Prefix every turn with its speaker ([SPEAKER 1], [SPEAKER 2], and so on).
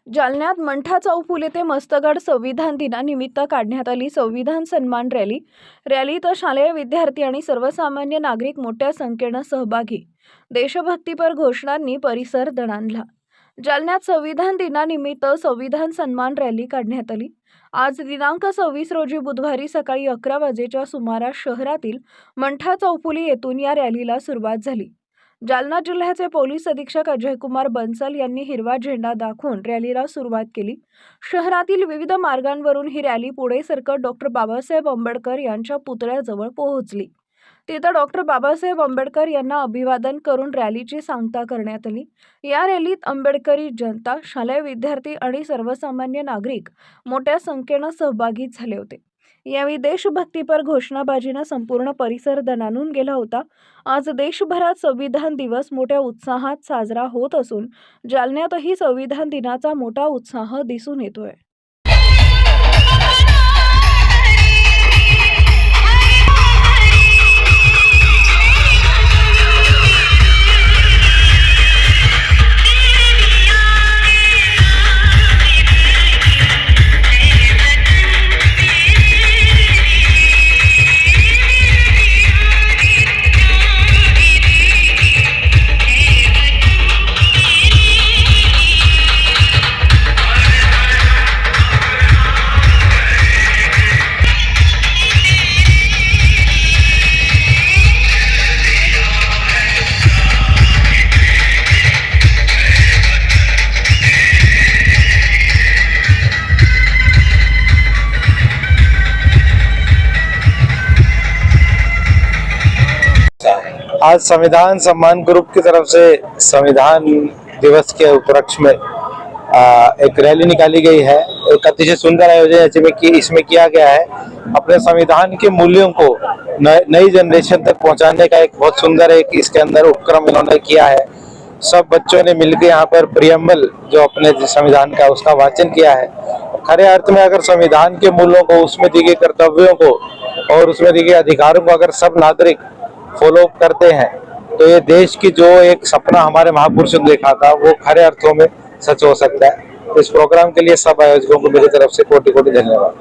[SPEAKER 1] जालन्यात मंठा चौक फुले येथे मस्तगड संविधान दिनानिमित्त काढण्यात आली संविधान सन्मान रॅलीत शालेय विद्यार्थी आणि सर्वसामान्य नागरिक मोठ्या संख्येने सहभागी। देशभक्तीपर घोषणांनी परिसर दणाणला। जालन्यात संविधान दिनानिमित्त संविधान सन्मान रॅली काढण्यात आली। आज दिनांक 26 रोजी बुधवारी सकाळी 11 वाजेच्या सुमारास शहरातील मंठा चौफुली येथून या रॅलीला सुरुवात झाली। जालना जिल्ह्याचे पोलीस अधीक्षक अजयकुमार बन्सल यांनी हिरवा झेंडा दाखवून रॅलीला सुरुवात केली। शहरातील विविध मार्गांवरून ही रॅली पुढे सरकत डॉक्टर बाबासाहेब आंबेडकर यांच्या पुतळ्याजवळ पोहोचली। तिथे डॉक्टर बाबासाहेब आंबेडकर यांना अभिवादन करून रॅलीची सांगता करण्यात आली। या रॅलीत आंबेडकरी जनता, शालेय विद्यार्थी आणि सर्वसामान्य नागरिक मोठ्या संख्येने सहभागी झाले होते। यावेळी देशभक्तीपर घोषणाबाजीने संपूर्ण परिसर दणाणून गेला होता। आज देशभरात संविधान दिवस मोठ्या उत्साहात साजरा होत असून जालन्यातही संविधान दिनाचा मोठा उत्साह दिसून येतोय।
[SPEAKER 2] आज संविधान सम्मान ग्रुप की तरफ से संविधान दिवस के उपलक्ष्य में एक रैली निकाली गई है। एक अतिशय सुंदर आयोजन इसमें किया गया है। अपने संविधान के मूल्यों को नई जनरेशन तक पहुंचाने का एक बहुत सुंदर इसके अंदर उपक्रम इन्होंने किया है। सब बच्चों ने मिलकर यहाँ पर प्रियम्बल जो अपने संविधान का उसका वाचन किया है। खरे अर्थ में अगर संविधान के मूल्यों को, उसमें दिए गए कर्तव्यों को और उसमें दिए गए अधिकारों को अगर सब नागरिक फॉलो करते हैं तो ये देश की जो एक सपना हमारे महापुरुषों ने देखा था वो खरे अर्थों में सच हो सकता है। इस प्रोग्राम के लिए सब आयोजकों को मेरी तरफ से कोटि कोटि धन्यवाद।